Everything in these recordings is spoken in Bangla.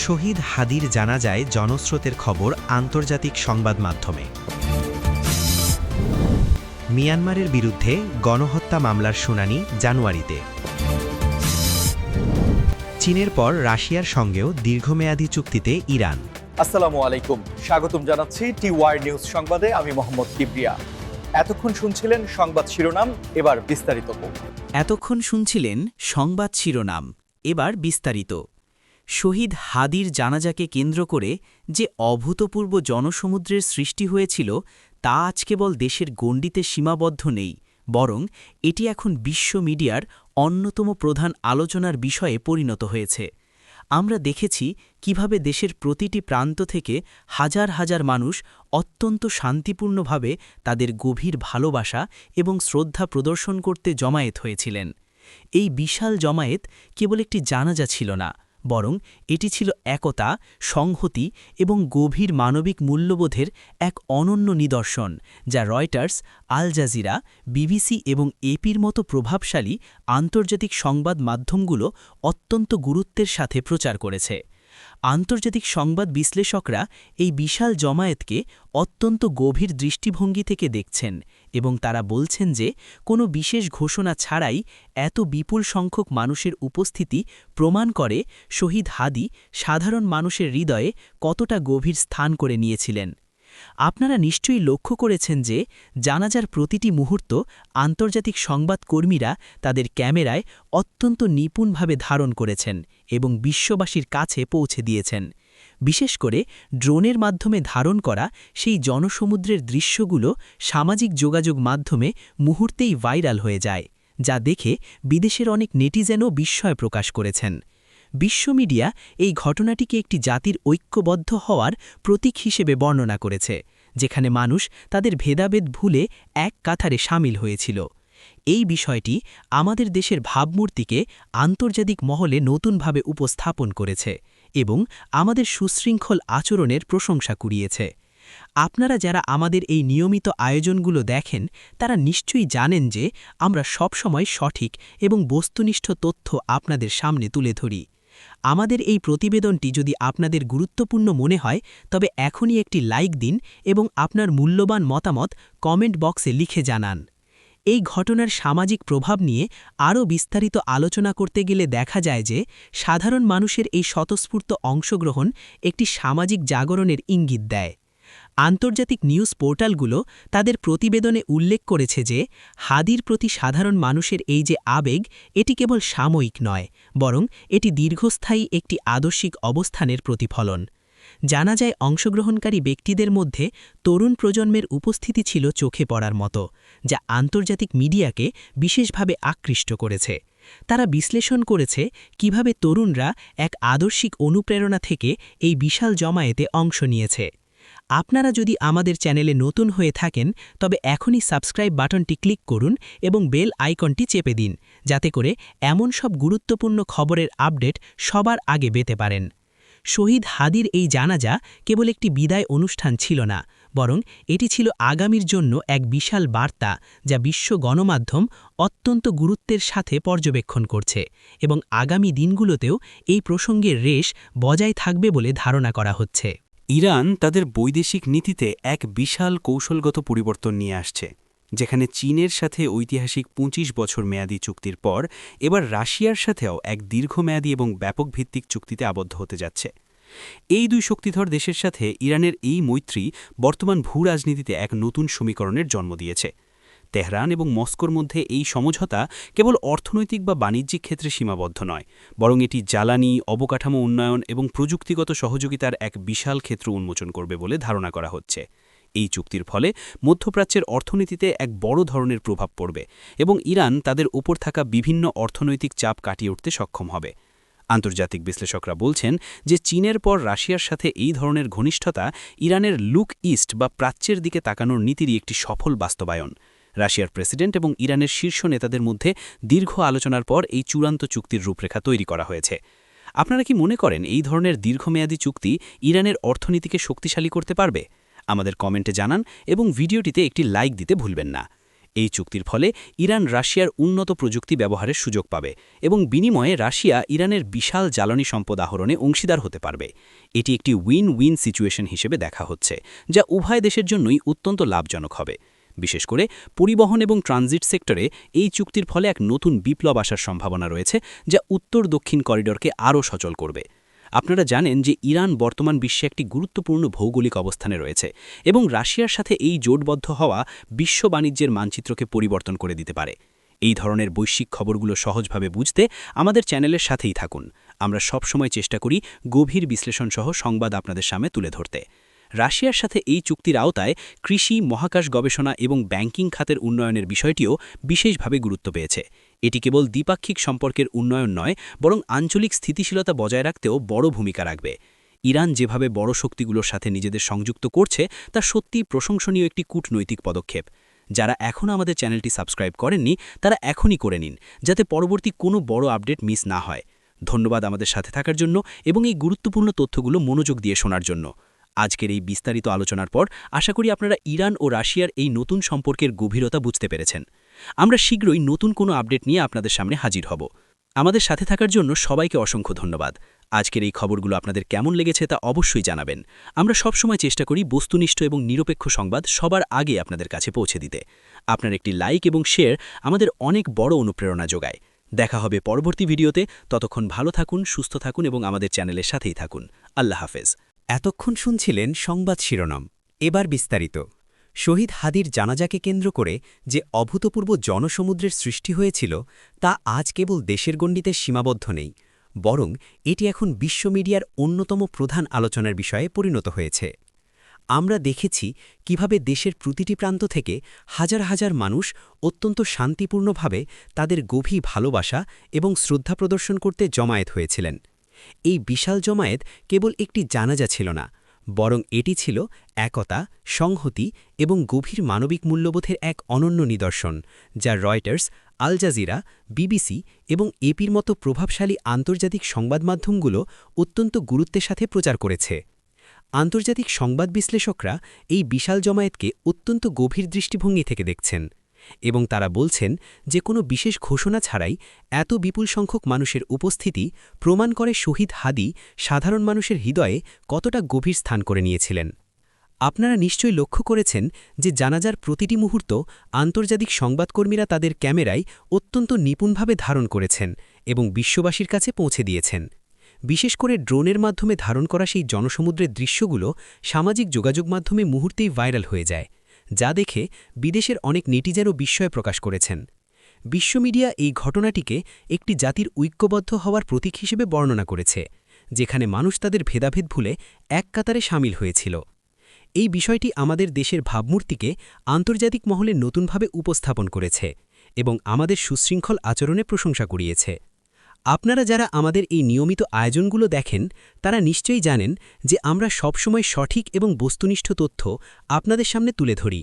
শহীদ হাদির জানাজায় জনস্রোতের খবর আন্তর্জাতিক সংবাদ মাধ্যমে। মিয়ানমারের বিরুদ্ধে গণহত্যা মামলার শুনানি জানুয়ারিতে। চীনের পর রাশিয়ার সঙ্গেও দীর্ঘমেয়াদী চুক্তিতে ইরান। আসসালামু আলাইকুম, স্বাগতম জানাচ্ছি টি-ওয়ার নিউজ সংবাদে। আমি মোহাম্মদ কিবরিয়া। এতক্ষণ শুনছিলেন সংবাদ শিরোনাম, এবার বিস্তারিত। এতক্ষণ শুনছিলেন সংবাদ শিরোনাম, এবার বিস্তারিত। শহীদ হাদির জানাজাকে কেন্দ্র করে যে অভূতপূর্ব জনসমুদ্রের সৃষ্টি হয়েছিল তা আজ কেবল দেশের গণ্ডিতে সীমাবদ্ধ নেই, বরং এটি এখন বিশ্ব মিডিয়ার অন্যতম প্রধান আলোচনার বিষয়ে পরিণত হয়েছে। আমরা দেখেছি কিভাবে দেশের প্রতিটি প্রান্ত থেকে হাজার হাজার মানুষ অত্যন্ত শান্তিপূর্ণভাবে তাদের গভীর ভালোবাসা এবং শ্রদ্ধা প্রদর্শন করতে জমায়েত হয়েছিলেন। এই বিশাল জমায়েত কেবল একটি জানাজা ছিল না, বরং এটি ছিল একতা, সংহতি এবং গভীর মানবিক মূল্যবোধের এক অনন্য নিদর্শন, যা রয়টার্স, আল জাজিরা, বিবিসি এবং এপির মতো প্রভাবশালী আন্তর্জাতিক সংবাদ মাধ্যমগুলো অত্যন্ত গুরুত্বের সাথে প্রচার করেছে। আন্তর্জাতিক সংবাদ বিশ্লেষকরা এই বিশাল জমায়েতকে অত্যন্ত গভীর দৃষ্টিভঙ্গি থেকে দেখছেন এবং তারা বলছেন যে কোনো বিশেষ ঘোষণা ছাড়াই এত বিপুল সংখ্যক মানুষের উপস্থিতি প্রমাণ করে শহীদ হাদি সাধারণ মানুষের হৃদয়ে কতটা গভীর স্থান করে নিয়েছিলেন। আপনারা নিশ্চয়ই লক্ষ্য করেছেন যে জানাজার প্রতিটি মুহূর্ত আন্তর্জাতিক সংবাদকর্মীরা তাদের ক্যামেরায় অত্যন্ত নিপুণভাবে ধারণ করেছেন এবং বিশ্ববাসীর কাছে পৌঁছে দিয়েছেন। বিশেষ করে ড্রোনের মাধ্যমে ধারণ করা সেই জনসমুদ্রের দৃশ্যগুলো সামাজিক যোগাযোগ মাধ্যমে মুহূর্তেই ভাইরাল হয়ে যায়, যা দেখে বিদেশের অনেক নেটিজেনও বিস্ময় প্রকাশ করেছেন। বিশ্ব মিডিয়া এই ঘটনাটিকে একটি জাতির ঐক্যবদ্ধ হওয়ার প্রতীক হিসেবে বর্ণনা করেছে, যেখানে মানুষ তাদের ভেদাভেদ ভুলে এক কাতারে সামিল হয়েছিল। এই বিষয়টি আমাদের দেশের ভাবমূর্তিকে আন্তর্জাতিক মহলে নতুনভাবে উপস্থাপন করেছে এবং আমাদের সুশৃঙ্খল আচরণের প্রশংসা কুড়িয়েছে। আপনারা যারা আমাদের এই নিয়মিত আয়োজনগুলো দেখেন তারা নিশ্চয়ই জানেন যে আমরা সবসময় সঠিক এবং বস্তুনিষ্ঠ তথ্য আপনাদের সামনে তুলে ধরি। আমাদের এই প্রতিবেদনটি যদি আপনাদের গুরুত্বপূর্ণ মনে হয় তবে এখনই একটি লাইক দিন এবং আপনার মূল্যবান মতামত কমেন্ট বক্সে লিখে জানান। এই ঘটনার সামাজিক প্রভাব নিয়ে আরও বিস্তারিত আলোচনা করতে গেলে দেখা যায় যে সাধারণ মানুষের এই স্বতঃস্ফূর্ত অংশগ্রহণ একটি সামাজিক জাগরণের ইঙ্গিত দেয়। আন্তর্জাতিক নিউজ পোর্টালগুলো তাদের প্রতিবেদনে উল্লেখ করেছে যে হাদির প্রতি সাধারণ মানুষের এই যে আবেগ, এটি কেবল সাময়িক নয়, বরং এটি দীর্ঘস্থায়ী একটি আদর্শিক অবস্থানের প্রতিফলন। জানাজায় অংশগ্রহণকারী ব্যক্তিদের মধ্যে তরুণ প্রজন্মের উপস্থিতি ছিল চোখে পড়ার মতো, যা আন্তর্জাতিক মিডিয়াকে বিশেষভাবে আকৃষ্ট করেছে। তারা বিশ্লেষণ করেছে কিভাবে তরুণরা এক আদর্শিক অনুপ্রেরণা থেকে এই বিশাল জমায়েতে অংশ নিয়েছে। আপনারা যদি আমাদের চ্যানেলে নতুন হয়ে থাকেন তবে এখনই সাবস্ক্রাইব বাটনটি ক্লিক করুন এবং বেল আইকনটি চেপে দিন, যাতে করে এমন সব গুরুত্বপূর্ণ খবরের আপডেট সবার আগে পেতে পারেন। শহীদ হাদির এই জানাজা কেবল একটি বিদায় অনুষ্ঠান ছিল না, বরং এটি ছিল আগামীর জন্য এক বিশাল বার্তা, যা বিশ্ব গণমাধ্যম অত্যন্ত গুরুত্বের সাথে পর্যবেক্ষণ করছে এবং আগামী দিনগুলোতেও এই প্রসঙ্গের রেশ বজায় থাকবে বলে ধারণা করা হচ্ছে। ইরান তাদের বৈদেশিক নীতিতে এক বিশাল কৌশলগত পরিবর্তন নিয়ে আসছে, যেখানে চীনের সাথে ঐতিহাসিক ২৫ বছর মেয়াদী চুক্তির পর এবার রাশিয়ার সাথেও এক দীর্ঘমেয়াদী এবং ব্যাপক ভিত্তিক চুক্তিতে আবদ্ধ হতে যাচ্ছে। এই দুই শক্তিধর দেশের সাথে ইরানের এই মৈত্রী বর্তমান ভূরাজনীতিতে এক নতুন সমীকরণের জন্ম দিয়েছে। তেহরান এবং মস্কোর মধ্যে এই সমঝোতা কেবল অর্থনৈতিক বা বাণিজ্যিক ক্ষেত্রে সীমাবদ্ধ নয়, বরং এটি জ্বালানি, অবকাঠামো উন্নয়ন এবং প্রযুক্তিগত সহযোগিতার এক বিশাল ক্ষেত্র উন্মোচন করবে বলে ধারণা করা হচ্ছে। এই চুক্তির ফলে মধ্যপ্রাচ্যের অর্থনীতিতে এক বড় ধরনের প্রভাব পড়বে এবং ইরান তাদের উপর থাকা বিভিন্ন অর্থনৈতিক চাপ কাটিয়ে উঠতে সক্ষম হবে। আন্তর্জাতিক বিশ্লেষকরা বলছেন যে চীনের পর রাশিয়ার সাথে এই ধরনের ঘনিষ্ঠতা ইরানের লুক ইস্ট বা প্রাচ্যের দিকে তাকানোর নীতিরই একটি সফল বাস্তবায়ন। রাশিয়ার প্রেসিডেন্ট এবং ইরানের শীর্ষ নেতাদের মধ্যে দীর্ঘ আলোচনার পর এই চূড়ান্ত চুক্তির রূপরেখা তৈরি করা হয়েছে। আপনারা কি মনে করেন এই ধরনের দীর্ঘমেয়াদী চুক্তি ইরানের অর্থনীতিকে শক্তিশালী করতে পারবে? আমাদের কমেন্টে জানান এবং ভিডিওটিতে একটি লাইক দিতে ভুলবেন না। এই চুক্তির ফলে ইরান রাশিয়ার উন্নত প্রযুক্তি ব্যবহারের সুযোগ পাবে এবং বিনিময়ে রাশিয়া ইরানের বিশাল জ্বালানি সম্পদ আহরণে অংশীদার হতে পারবে। এটি একটি উইন উইন সিচুয়েশন হিসেবে দেখা হচ্ছে, যা উভয় দেশের জন্যই অত্যন্ত লাভজনক হবে। বিশেষ করে পরিবহন এবং ট্রানজিট সেক্টরে এই চুক্তির ফলে এক নতুন বিপ্লব আসার সম্ভাবনা রয়েছে, যা উত্তর দক্ষিণ করিডোরকে আরও সচল করবে। আপনারা জানেন যে ইরান বর্তমান বিশ্বে একটি গুরুত্বপূর্ণ ভৌগোলিক অবস্থানে রয়েছে এবং রাশিয়ার সাথে এই জোটবদ্ধ হওয়া বিশ্ব বাণিজ্যের মানচিত্রকে পরিবর্তন করে দিতে পারে। এই ধরনের বৈশ্বিক খবরগুলো সহজভাবে বুঝতে আমাদের চ্যানেলের সাথেই থাকুন। আমরা সবসময় চেষ্টা করি গভীর বিশ্লেষণসহ সংবাদ আপনাদের সামনে তুলে ধরতে। রাশিয়ার সাথে এই চুক্তির আওতায় কৃষি, মহাকাশ গবেষণা এবং ব্যাংকিং খাতের উন্নয়নের বিষয়টিও বিশেষভাবে গুরুত্ব পেয়েছে। এটি কেবল দ্বিপাক্ষিক সম্পর্কের উন্নয়ন নয়, বরং আঞ্চলিক স্থিতিশীলতা বজায় রাখতেও বড় ভূমিকা রাখবে। ইরান যেভাবে বড় শক্তিগুলোর সাথে নিজেদের সংযুক্ত করছে তা সত্যিই প্রশংসনীয় একটি কূটনৈতিক পদক্ষেপ। যারা এখনও আমাদের চ্যানেলটি সাবস্ক্রাইব করেননি তারা এখনই করে নিন, যাতে পরবর্তী কোনো বড় আপডেট মিস না হয়। ধন্যবাদ আমাদের সাথে থাকার জন্য এবং এই গুরুত্বপূর্ণ তথ্যগুলো মনোযোগ দিয়ে শোনার জন্য। আজকের এই বিস্তারিত আলোচনার পর আশা করি আপনারা ইরান ও রাশিয়ার এই নতুন সম্পর্কের গভীরতা বুঝতে পেরেছেন। আমরা শীঘ্রই নতুন কোনো আপডেট নিয়ে আপনাদের সামনে হাজির হব। আমাদের সাথে থাকার জন্য সবাইকে অসংখ্য ধন্যবাদ। আজকের এই খবরগুলো আপনাদের কেমন লেগেছে তা অবশ্যই জানাবেন। আমরা সবসময় চেষ্টা করি বস্তুনিষ্ঠ এবং নিরপেক্ষ সংবাদ সবার আগে আপনাদের কাছে পৌঁছে দিতে। আপনার একটি লাইক এবং শেয়ার আমাদের অনেক বড় অনুপ্রেরণা যোগায়। দেখা হবে পরবর্তী ভিডিওতে। ততক্ষণ ভালো থাকুন, সুস্থ থাকুন এবং আমাদের চ্যানেলের সাথেই থাকুন। আল্লাহ হাফেজ। এতক্ষণ শুনছিলেন সংবাদ শিরোনাম, এবার বিস্তারিত। শহীদ হাদির জানাজাকে কেন্দ্র করে যে অভূতপূর্ব জনসমুদ্রের সৃষ্টি হয়েছিল তা আজ কেবল দেশের গণ্ডিতে সীমাবদ্ধ নেই, বরং এটি এখন বিশ্ব মিডিয়ার অন্যতম প্রধান আলোচনার বিষয়ে পরিণত হয়েছে। আমরা দেখেছি কিভাবে দেশের প্রতিটি প্রান্ত থেকে হাজার হাজার মানুষ অত্যন্ত শান্তিপূর্ণভাবে তাদের গভীর ভালোবাসা এবং শ্রদ্ধা প্রদর্শন করতে জমায়েত হয়েছিলেন। এই বিশাল জমায়েত কেবল একটি জানাজা ছিল না, বরং এটি ছিল একতা, সংহতি এবং গভীর মানবিক মূল্যবোধের এক অনন্য নিদর্শন, যা রয়টার্স, আল জাজিরা, বিবিসি এবং এপির মতো প্রভাবশালী আন্তর্জাতিক সংবাদ মাধ্যমগুলো অত্যন্ত গুরুত্বের সাথে প্রচার করেছে। আন্তর্জাতিক সংবাদ বিশ্লেষকরা এই বিশাল জমায়েতকে অত্যন্ত গভীর দৃষ্টিভঙ্গি থেকে দেখছেন এবং তারা বলছেন যে কোনো বিশেষ ঘোষণা ছাড়াই এত বিপুল সংখ্যক মানুষের উপস্থিতি প্রমাণ করে শহীদ হাদি সাধারণ মানুষের হৃদয়ে কতটা গভীর স্থান করে নিয়েছিলেন। আপনারা নিশ্চয়ই লক্ষ্য করেছেন যে জানাজার প্রতিটি মুহূর্ত আন্তর্জাতিক সংবাদকর্মীরা তাদের ক্যামেরায় অত্যন্ত নিপুণভাবে ধারণ করেছেন এবং বিশ্ববাসীর কাছে পৌঁছে দিয়েছেন। বিশেষ করে ড্রোনের মাধ্যমে ধারণ করা সেই জনসমুদ্রের দৃশ্যগুলো সামাজিক যোগাযোগ মাধ্যমে মুহূর্তেই ভাইরাল হয়ে যায়, যা দেখে বিদেশের অনেক নেটিজারও বিস্ময় প্রকাশ করেছেন। বিশ্ব মিডিয়া এই ঘটনাটিকে একটি জাতির ঐক্যবদ্ধ হওয়ার প্রতীক হিসেবে বর্ণনা করেছে, যেখানে মানুষ তাদের ভেদাভেদ ভুলে এক কাতারে সামিল হয়েছিল। এই বিষয়টি আমাদের দেশের ভাবমূর্তিকে আন্তর্জাতিক মহলে নতুনভাবে উপস্থাপন করেছে এবং আমাদের সুশৃঙ্খল আচরণে প্রশংসা কুড়িয়েছে। আপনারা যারা আমাদের এই নিয়মিত আয়োজনগুলো দেখেন তারা নিশ্চয়ই জানেন যে আমরা সবসময় সঠিক এবং বস্তুনিষ্ঠ তথ্য আপনাদের সামনে তুলে ধরি।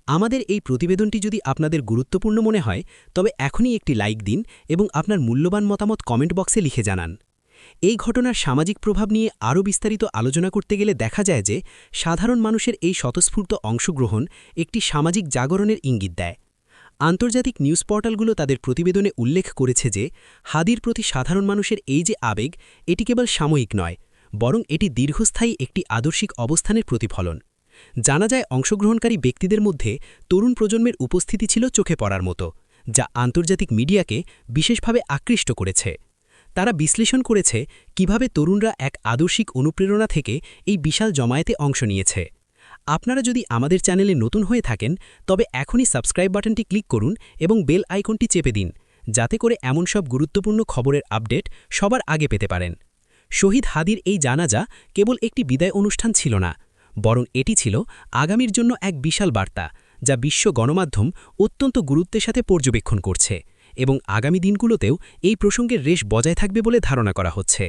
আমাদের এই প্রতিবেদনটি যদি আপনাদের গুরুত্বপূর্ণ মনে হয় তবে এখনই একটি লাইক দিন এবং আপনার মূল্যবান মতামত কমেন্ট বক্সে লিখে জানান। এই ঘটনার সামাজিক প্রভাব নিয়ে আরও বিস্তারিত আলোচনা করতে গেলে দেখা যায় যে সাধারণ মানুষের এই স্বতঃস্ফূর্ত অংশগ্রহণ একটি সামাজিক জাগরণের ইঙ্গিত দেয়। আন্তর্জাতিক নিউজ পোর্টালগুলো তাদের প্রতিবেদনে উল্লেখ করেছে যে হাদির প্রতি সাধারণ মানুষের এই যে আবেগ, এটি কেবল সাময়িক নয়, বরং এটি দীর্ঘস্থায়ী একটি আদর্শিক অবস্থানের প্রতিফলন। জানা যায় অংশগ্রহণকারী ব্যক্তিদের মধ্যে তরুণ প্রজন্মের উপস্থিতি ছিল চোখে পড়ার মতো, যা আন্তর্জাতিক মিডিয়াকে বিশেষভাবে আকৃষ্ট করেছে। তারা বিশ্লেষণ করেছে কিভাবে তরুণরা এক আদর্শিক অনুপ্রেরণা থেকে এই বিশাল জমায়েতে অংশ নিয়েছে। আপনারা যদি আমাদের চ্যানেলে নতুন হয়ে থাকেন তবে এখনই সাবস্ক্রাইব বাটনটি ক্লিক করুন এবং বেল আইকনটি চেপে দিন, যাতে করে এমন সব গুরুত্বপূর্ণ খবরের আপডেট সবার আগে পেতে পারেন। শহীদ হাদির এই জানাজা কেবল একটি বিদায় অনুষ্ঠান ছিল না, বরং এটি ছিল আগামীর জন্য এক বিশাল বার্তা, যা বিশ্ব গণমাধ্যম অত্যন্ত গুরুত্বের সাথে পর্যবেক্ষণ করছে এবং আগামী দিনগুলোতেও এই প্রসঙ্গের রেশ বজায় থাকবে বলে ধারণা করা হচ্ছে।